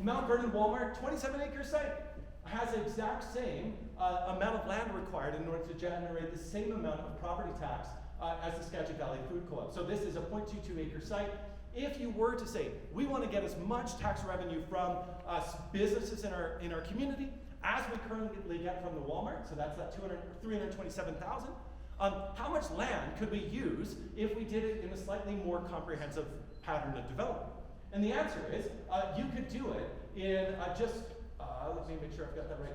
Mount Vernon Walmart, 27-acre site, has the exact same amount of land required in order to generate the same amount of property tax as the Skagit Valley Food Co-op. So this is a 0.22-acre site. If you were to say, we want to get as much tax revenue from businesses in our community as we currently get from the Walmart, so that's that $327,000, How much land could we use if we did it in a slightly more comprehensive pattern of development? And the answer is, you could do it in let me make sure I've got that right,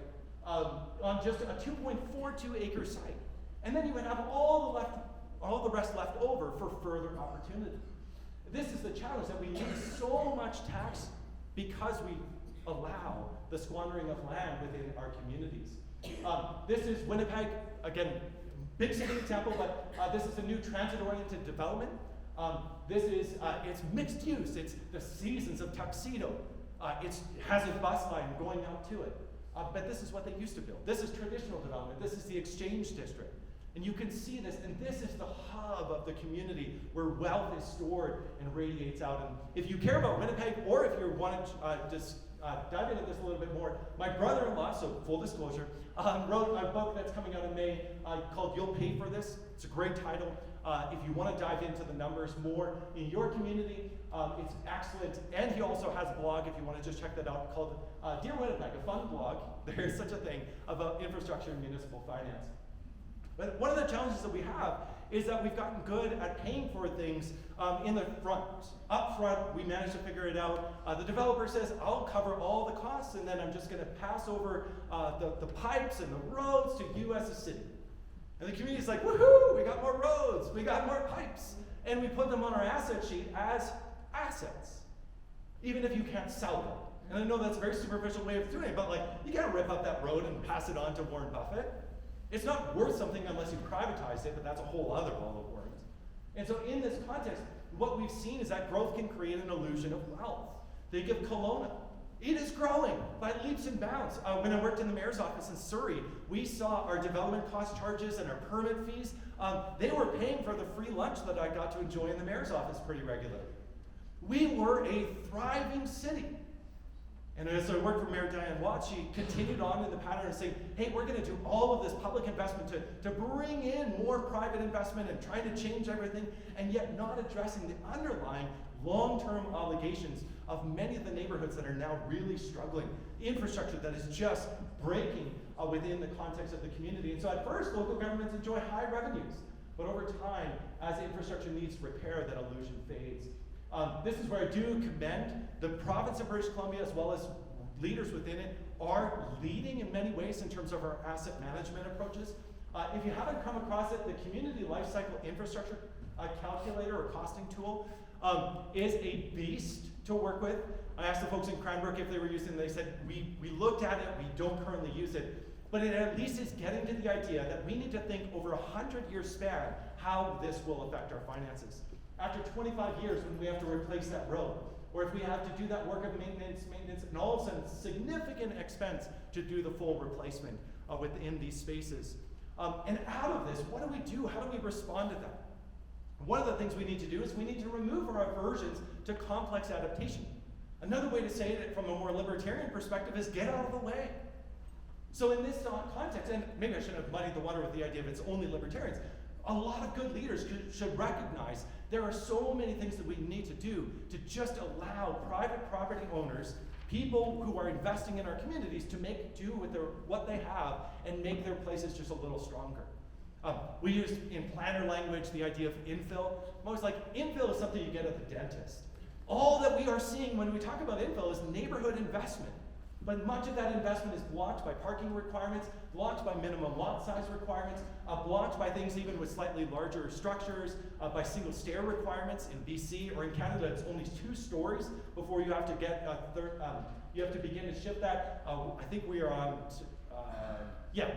on just a 2.42 acre site. And then you would have all the rest left over for further opportunity. This is the challenge, that we lose so much tax because we allow the squandering of land within our communities. This is Winnipeg, again, big city example, but this is a new transit-oriented development. It's mixed use. It's the seasons of Tuxedo. It has a bus line going out to it. But this is what they used to build. This is traditional development. This is the Exchange District. And you can see this, and this is the hub of the community where wealth is stored and radiates out. And if you care about Winnipeg, or if you want to just dive into this a little bit more, my brother-in-law, so full disclosure, wrote a book that's coming out in May called You'll Pay for This. It's a great title. If you want to dive into the numbers more in your community, it's excellent. And he also has a blog, if you want to just check that out, called Dear Winnipeg, a fun blog. There is such a thing about infrastructure and municipal finance. But one of the challenges that we have is that we've gotten good at paying for things in the front. Up front, we managed to figure it out. The developer says, I'll cover all the costs, and then I'm just going to pass over the pipes and the roads to you as a city. And the community's like, woohoo, we got more roads, we got more pipes. And we put them on our asset sheet as assets, even if you can't sell them. And I know that's a very superficial way of doing it, but you can't rip up that road and pass it on to Warren Buffett. It's not worth something unless you privatize it, but that's a whole other ball of worms. And so in this context, what we've seen is that growth can create an illusion of wealth. Think of Kelowna. It is growing by leaps and bounds. When I worked in the mayor's office in Surrey, we saw our development cost charges and our permit fees. They were paying for the free lunch that I got to enjoy in the mayor's office pretty regularly. We were a thriving city. And as I worked for Mayor Diane Watt, she continued on in the pattern of saying, hey, we're going to do all of this public investment to bring in more private investment and trying to change everything, and yet not addressing the underlying long-term obligations of many of the neighborhoods that are now really struggling. Infrastructure that is just breaking within the context of the community. And so at first, local governments enjoy high revenues. But over time, as infrastructure needs repair, that illusion fades. This is where I do commend the province of British Columbia, as well as leaders within it, are leading in many ways in terms of our asset management approaches. If you haven't come across it, the Community Lifecycle Infrastructure Calculator or costing tool is a beast to work with. I asked the folks in Cranbrook if they were using it, and they said, we looked at it, we don't currently use it, but it at least is getting to the idea that we need to think over a 100-year span how this will affect our finances. After 25 years, when we have to replace that road, or if we have to do that work of maintenance, and all of a sudden significant expense to do the full replacement within these spaces. And out of this, what do we do? How do we respond to that? One of the things we need to do is we need to remove our aversions to complex adaptation. Another way to say it from a more libertarian perspective is get out of the way. So in this context, and maybe I shouldn't have muddied the water with the idea of it's only libertarians, a lot of good leaders should recognize there are so many things that we need to do to just allow private property owners, people who are investing in our communities, to make do with what they have and make their places just a little stronger. We use in planner language the idea of infill. I'm always like, infill is something you get at the dentist. All that we are seeing when we talk about infill is neighborhood investment. But much of that investment is blocked by parking requirements, blocked by minimum lot size requirements, blocked by things even with slightly larger structures, by single stair requirements. In BC or in Canada, it's only 2 stories before you have to get you have to begin to shift that. I think we are on,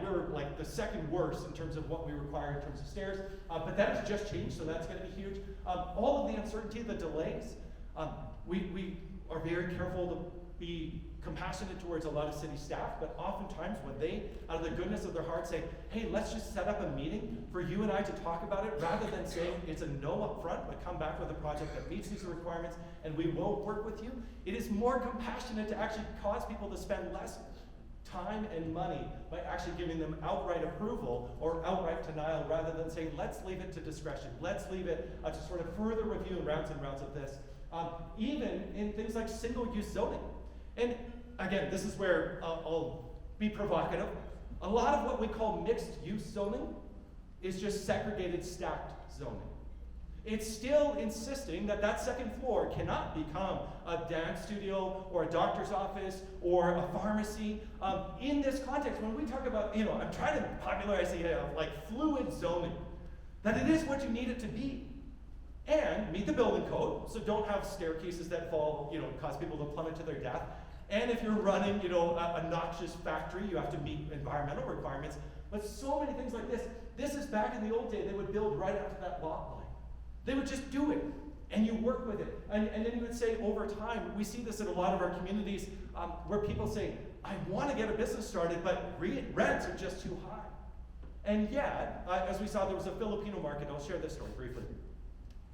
we're like the second worst in terms of what we require in terms of stairs. But that has just changed, so that's going to be huge. All of the uncertainty, the delays, we are very careful to be compassionate towards a lot of city staff, but oftentimes when they, out of the goodness of their heart, say, hey, let's just set up a meeting for you and I to talk about it, rather than saying it's a no up front, but come back with a project that meets these requirements and we will work with you, it is more compassionate to actually cause people to spend less time and money by actually giving them outright approval or outright denial, rather than saying, let's leave it to discretion, let's leave it to sort of further review and rounds of this. Even in things like single-use zoning. And again, this is where I'll be provocative. A lot of what we call mixed-use zoning is just segregated stacked zoning. It's still insisting that that second floor cannot become a dance studio or a doctor's office or a pharmacy. In this context, when we talk about, I'm trying to popularize the idea of like fluid zoning, that it is what you need it to be. And meet the building code, so don't have staircases that fall, cause people to plummet to their death. And if you're running, a noxious factory, you have to meet environmental requirements. But so many things like this. This is back in the old day, they would build right up to that lot line. They would just do it, and you work with it. And then you would say over time, we see this in a lot of our communities, where people say, I want to get a business started, but rents are just too high. And yet, as we saw, there was a Filipino market. I'll share this story briefly.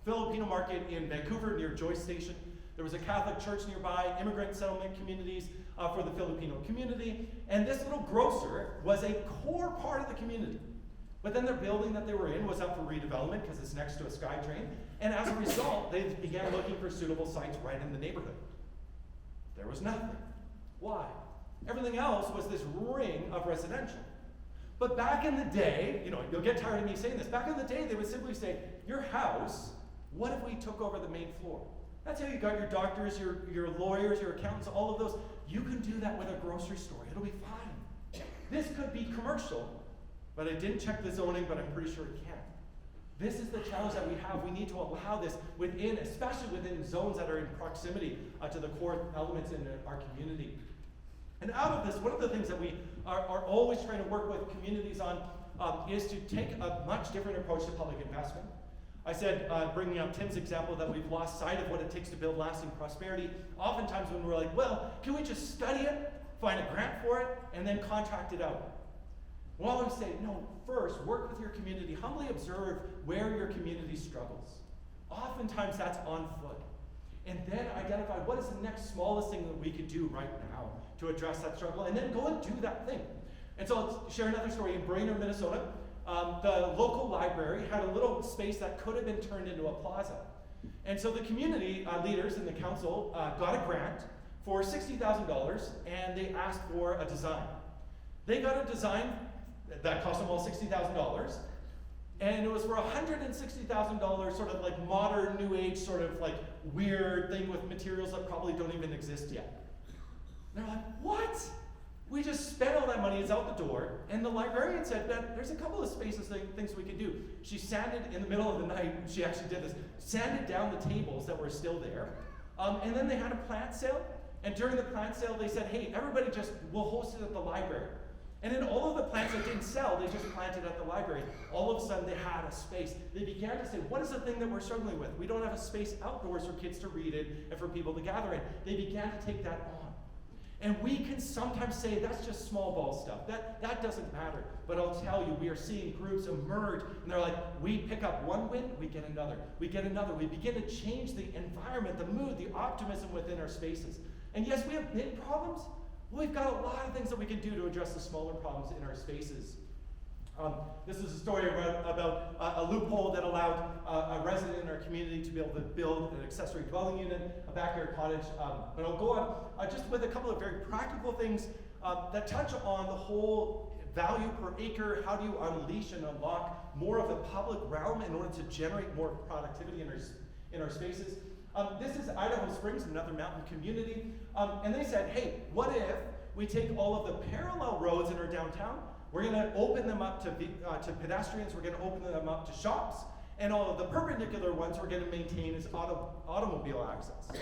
Filipino market in Vancouver near Joyce Station. There was a Catholic church nearby, immigrant settlement communities for the Filipino community. And this little grocer was a core part of the community. But then their building that they were in was up for redevelopment because it's next to a SkyTrain. And as a result, they began looking for suitable sites right in the neighborhood. There was nothing. Why? Everything else was this ring of residential. But back in the day, you'll get tired of me saying this, back in the day they would simply say, your house, what if we took over the main floor? That's how you got your doctors, your lawyers, your accountants, all of those. You can do that with a grocery store. It'll be fine. This could be commercial, but I didn't check the zoning, but I'm pretty sure it can. This is the challenge that we have. We need to allow this within, especially within zones that are in proximity to the core elements in our community. And out of this, one of the things that we are always trying to work with communities on is to take a much different approach to public investment. I said, bringing up Tim's example, that we've lost sight of what it takes to build lasting prosperity. Oftentimes when we're like, well, can we just study it, find a grant for it, and then contract it out? Well, I would say, no, first, work with your community. Humbly observe where your community struggles. Oftentimes that's on foot. And then identify what is the next smallest thing that we could do right now to address that struggle, and then go and do that thing. And so I'll share another story. In Brainerd, Minnesota, the local library had a little space that could have been turned into a plaza. And so the community leaders in the council got a grant for $60,000, and they asked for a design. They got a design that cost them all $60,000, and it was for $160,000 sort of like modern, new age, sort of like weird thing with materials that probably don't even exist yet. And they're like, what? We just spent all that money, it's out the door. And the librarian said that there's a couple of spaces, things we could do. She sanded, in the middle of the night, she actually did this, sanded down the tables that were still there. And then they had a plant sale. And during the plant sale, they said, hey, everybody we'll host it at the library. And in all of the plants that didn't sell, they just planted at the library. All of a sudden, they had a space. They began to say, what is the thing that we're struggling with? We don't have a space outdoors for kids to read it and for people to gather in. They began to take that on. And we can sometimes say, that's just small ball stuff. That doesn't matter. But I'll tell you, we are seeing groups emerge, and they're like, we pick up one win, we get another. We get another. We begin to change the environment, the mood, the optimism within our spaces. And yes, we have big problems. We've got a lot of things that we can do to address the smaller problems in our spaces. This is a story about a loophole that allowed a resident in our community to be able to build an accessory dwelling unit, a backyard cottage. But I'll go on just with a couple of very practical things that touch on the whole value per acre. How do you unleash and unlock more of the public realm in order to generate more productivity in our spaces? This is Idaho Springs, another mountain community. And they said, hey, what if we take all of the parallel roads in our downtown, we're going to open them up to pedestrians, we're going to open them up to shops, and all of the perpendicular ones we're going to maintain as automobile access.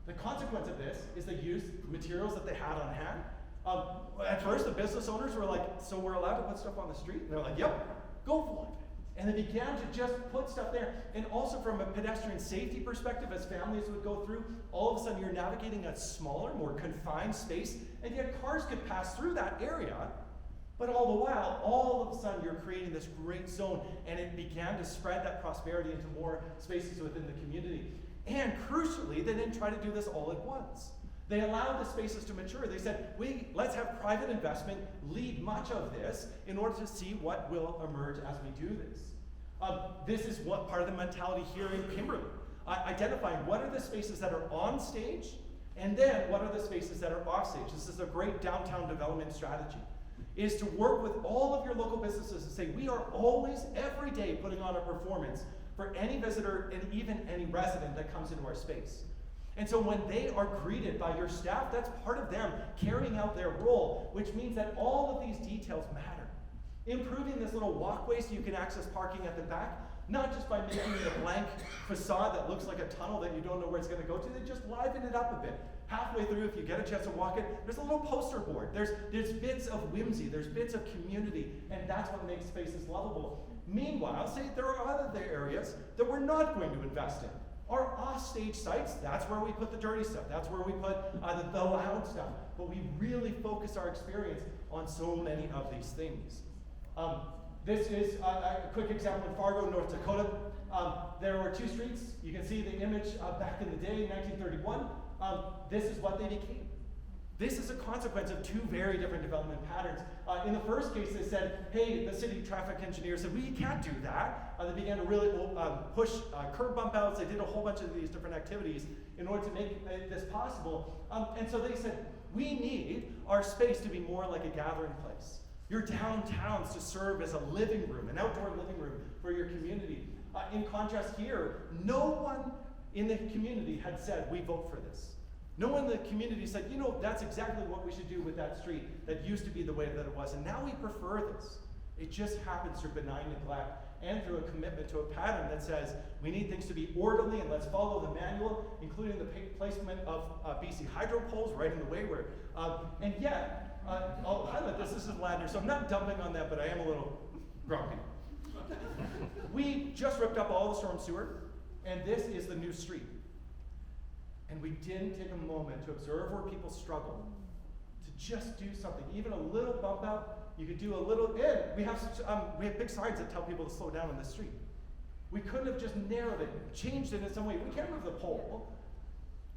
The consequence of this is they used materials that they had on hand. At first, the business owners were like, so we're allowed to put stuff on the street? And they're like, yep, go for it. And they began to just put stuff there. And also from a pedestrian safety perspective, as families would go through, all of a sudden you're navigating a smaller, more confined space, and yet cars could pass through that area. But all the while, all of a sudden you're creating this great zone, and it began to spread that prosperity into more spaces within the community. And crucially, they didn't try to do this all at once. They allowed the spaces to mature. They said, let's have private investment lead much of this in order to see what will emerge as we do this. This is what part of the mentality here in Kimberley. Identifying what are the spaces that are on stage, and then what are the spaces that are off stage. This is a great downtown development strategy. is to work with all of your local businesses and say, we are always, every day, putting on a performance for any visitor and even any resident that comes into our space. And so when they are greeted by your staff, that's part of them carrying out their role, which means that all of these details matter. Improving this little walkway so you can access parking at the back, not just by making it a blank facade that looks like a tunnel that you don't know where it's going to go to, they just liven it up a bit. Halfway through, if you get a chance to walk it, there's a little poster board. There's bits of whimsy, there's bits of community, and that's what makes spaces lovable. Meanwhile, say there are other areas that we're not going to invest in. Our off-stage sites, that's where we put the dirty stuff. That's where we put the loud stuff. But we really focus our experience on so many of these things. This is a quick example in Fargo, North Dakota. There were two streets. You can see the image back in the day, 1931. This is what they became. This is a consequence of two very different development patterns. In the first case, they said, hey, the city traffic engineer said, we can't do that. They began to really push curb bump outs. They did a whole bunch of these different activities in order to make this possible. And so they said, we need our space to be more like a gathering place. Your downtowns to serve as a living room, an outdoor living room for your community. In contrast here, no one in the community had said, we vote for this. No one in the community said, you know, that's exactly what we should do with that street that used to be the way that it was, and now we prefer this. It just happens through benign neglect and through a commitment to a pattern that says we need things to be orderly and let's follow the manual, including the placement of BC hydro poles right in the way where, and yet, I'll highlight this, this is Ladner, so I'm not dumping on that, but I am a little grumpy. We just ripped up all the storm sewer, and this is the new street. And we didn't take a moment to observe where people struggle, to just do something, even a little bump out. You could do a little, and we have big signs that tell people to slow down on the street. We couldn't have just narrowed it, changed it in some way. We can't move the pole.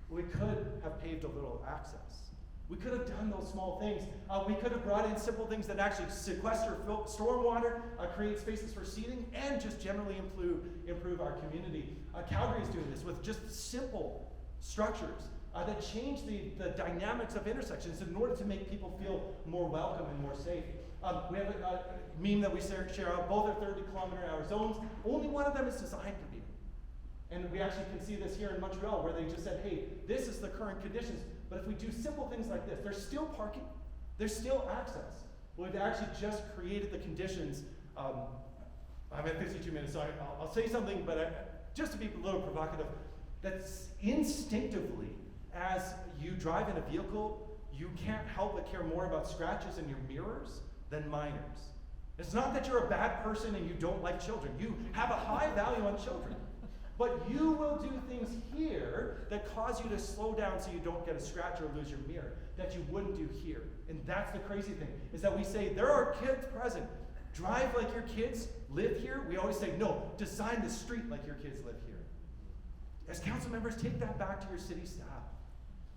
We could have paved a little access. We could have done those small things. We could have brought in simple things that actually sequester stormwater, create spaces for seating, and just generally improve our community. Calgary is doing this with just simple structures that change the dynamics of intersections in order to make people feel more welcome and more safe. We have a meme that we share out. Both are 30-kilometer-hour zones. Only one of them is designed to be. And we actually can see this here in Montreal, where they just said, hey, this is the current conditions. But if we do simple things like this, there's still parking, there's still access. We've actually just created the conditions. I'm at 52 minutes, so I'll say something, but just to be a little provocative, that's instinctively, as you drive in a vehicle, you can't help but care more about scratches in your mirrors than minors. It's not that you're a bad person and you don't like children. You have a high value on children. But you will do things here that cause you to slow down so you don't get a scratch or lose your mirror that you wouldn't do here. And that's the crazy thing, is that we say there are kids present. Drive like your kids live here. We always say, no, design the street like your kids live here. As council members, take that back to your city staff.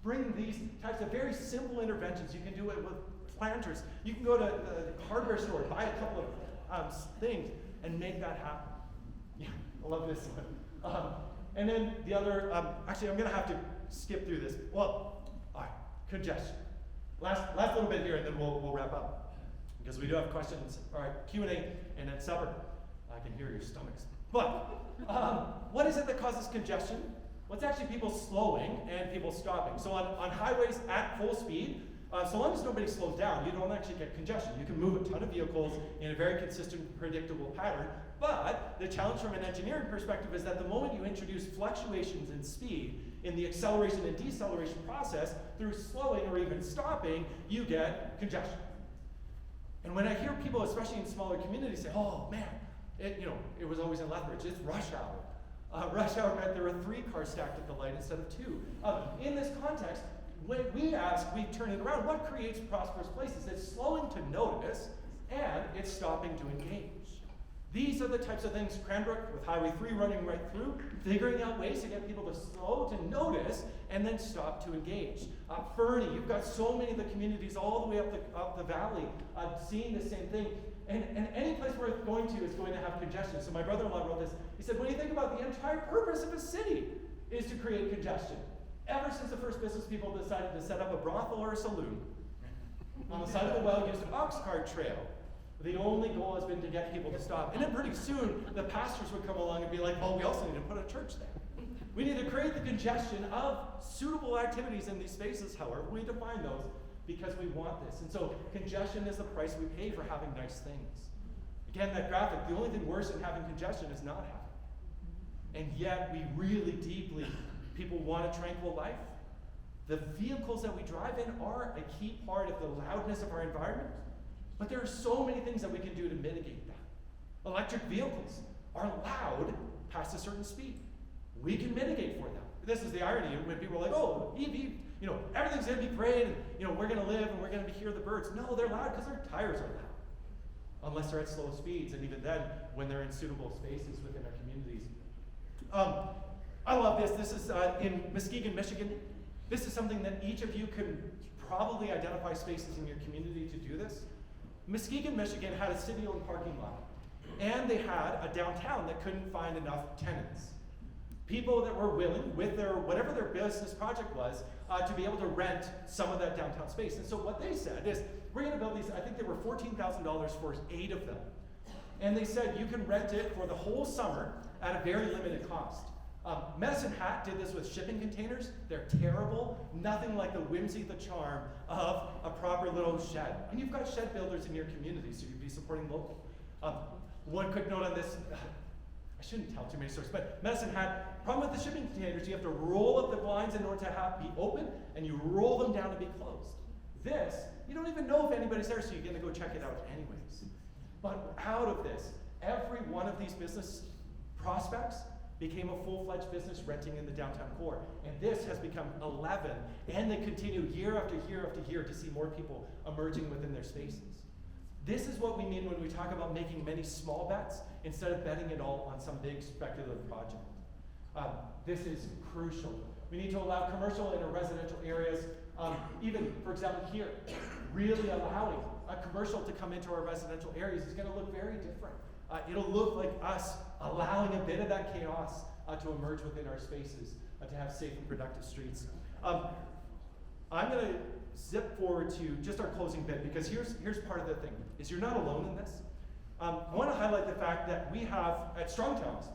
Bring these types of very simple interventions. You can do it with planters. You can go to the hardware store, buy a couple of things, and make that happen. Yeah, I love this one. And then the other, actually I'm gonna have to skip through this. Well, all right, congestion. Last little bit here and then we'll wrap up. Because we do have questions, all right, Q&A, and then supper. I can hear your stomachs. But, what is it that causes congestion? Well, it's actually people slowing and people stopping. So on highways at full speed, so long as nobody slows down, you don't actually get congestion. You can move a ton of vehicles in a very consistent, predictable pattern. But the challenge from an engineering perspective is that the moment you introduce fluctuations in speed in the acceleration and deceleration process, through slowing or even stopping, you get congestion. And when I hear people, especially in smaller communities, say, oh man, it was always in Lethbridge, it's rush hour. Rush hour meant there were 3 cars stacked at the light instead of 2. In this context, when we turn it around, what creates prosperous places? It's slowing to notice, and it's stopping to engage. These are the types of things, Cranbrook with Highway 3 running right through, figuring out ways to get people to slow, to notice, and then stop to engage. Fernie, you've got so many of the communities all the way up the valley seeing the same thing. And any place we're going to is going to have congestion. So my brother-in-law wrote this. He said, when you think about the entire purpose of a city is to create congestion. Ever since the first business people decided to set up a brothel or a saloon, on the side of the well-used ox cart trail. The only goal has been to get people to stop. And then pretty soon, the pastors would come along and be like, well, we also need to put a church there. We need to create the congestion of suitable activities in these spaces, however we define those, because we want this. And so congestion is the price we pay for having nice things. Again, that graphic, the only thing worse than having congestion is not having it. And yet we really deeply, people want a tranquil life. The vehicles that we drive in are a key part of the loudness of our environment. But there are so many things that we can do to mitigate that. Electric vehicles are loud past a certain speed. We can mitigate for them. This is the irony when people are like, oh, EV, everything's going to be great, and we're going to live and we're going to hear the birds. No, they're loud because their tires are loud. Unless they're at slow speeds, and even then, when they're in suitable spaces within our communities. I love this. This is in Muskegon, Michigan. This is something that each of you can probably identify spaces in your community to do this. Muskegon, Michigan had a city-owned parking lot, and they had a downtown that couldn't find enough tenants. People that were willing, with their whatever their business project was, to be able to rent some of that downtown space. And so what they said is, we're going to build these, I think they were $14,000 for 8 of them. And they said you can rent it for the whole summer at a very limited cost. Medicine Hat did this with shipping containers. They're terrible. Nothing like the whimsy, the charm of a proper little shed. And you've got shed builders in your community, so you'd be supporting local. One quick note on this. I shouldn't tell too many stories, but Medicine Hat, problem with the shipping containers, you have to roll up the blinds in order to be open, and you roll them down to be closed. This, you don't even know if anybody's there, so you're going to go check it out anyways. But out of this, every one of these business prospects became a full-fledged business renting in the downtown core. And this has become 11, and they continue year after year after year to see more people emerging within their spaces. This is what we mean when we talk about making many small bets instead of betting it all on some big speculative project. This is crucial. We need to allow commercial in our residential areas, even, for example, here, really allowing a commercial to come into our residential areas is going to look very different. It'll look like us allowing a bit of that chaos to emerge within our spaces, to have safe and productive streets. I'm going to zip forward to just our closing bit, because here's part of the thing, is you're not alone in this. I want to highlight the fact that we have, at Strong Towns,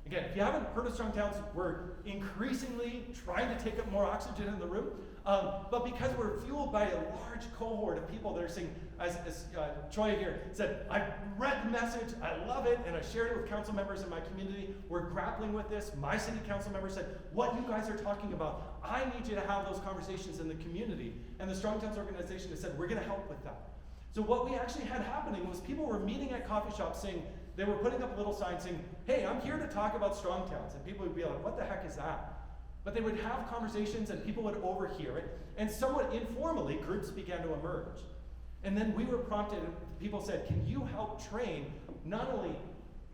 again, if you haven't heard of Strong Towns, we're increasingly trying to take up more oxygen in the room, but because we're fueled by a large cohort of people that are saying, as Troy here said, I read the message, I love it, and I shared it with council members in my community. We're grappling with this. My city council member said, what you guys are talking about, I need you to have those conversations in the community. And the Strong Towns organization has said, we're going to help with that. So what we actually had happening was people were meeting at coffee shops saying, they were putting up little signs saying, hey, I'm here to talk about Strong Towns. And people would be like, what the heck is that? But they would have conversations and people would overhear it. And somewhat informally, groups began to emerge. And then we were prompted, people said, can you help train not only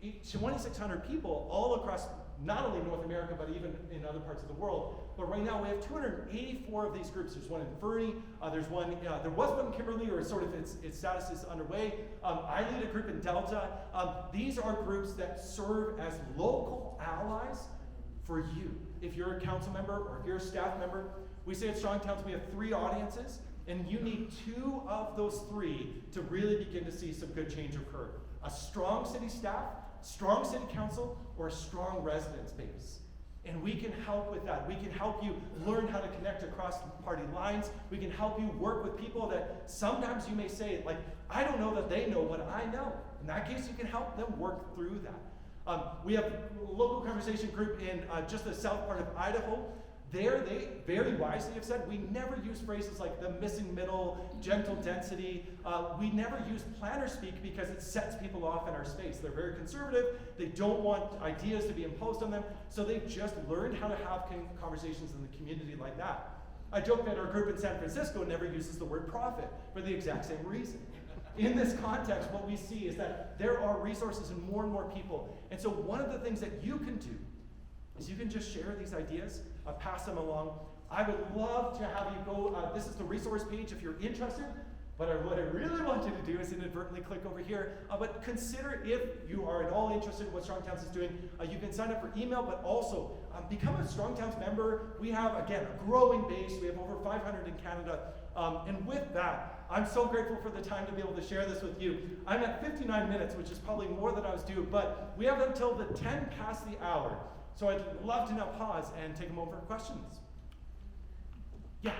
2,600 people all across not only North America, but even in other parts of the world. But right now we have 284 of these groups. There's one in Fernie, there's one, there was one in Kimberley, or sort of its status is underway. I lead a group in Delta. These are groups that serve as local allies for you. If you're a council member or if you're a staff member, we say at Strong Towns we have 3 audiences, and you need 2 of those 3 to really begin to see some good change occur. A strong city staff, strong city council, or a strong residence base. And we can help with that. We can help you learn how to connect across party lines. We can help you work with people that sometimes you may say, like, I don't know that they know what I know. In that case, you can help them work through that. We have a local conversation group in just the south part of Idaho. There, they very wisely have said, we never use phrases like the missing middle, gentle density. We never use planner speak because it sets people off in our space. They're very conservative. They don't want ideas to be imposed on them. So they've just learned how to have conversations in the community like that. I joke that our group in San Francisco never uses the word profit for the exact same reason. In this context, what we see is that there are resources and more people. And so one of the things that you can do is you can just share these ideas, pass them along. I would love to have you go, this is the resource page if you're interested. But what I really want you to do is inadvertently click over here. But consider, if you are at all interested in what Strong Towns is doing, you can sign up for email, but also become a Strong Towns member. We have, again, a growing base. We have over 500 in Canada. And with that, I'm so grateful for the time to be able to share this with you. I'm at 59 minutes, which is probably more than I was due, but we have until the 10 past the hour. So I'd love to now pause and take a moment for questions. Yeah.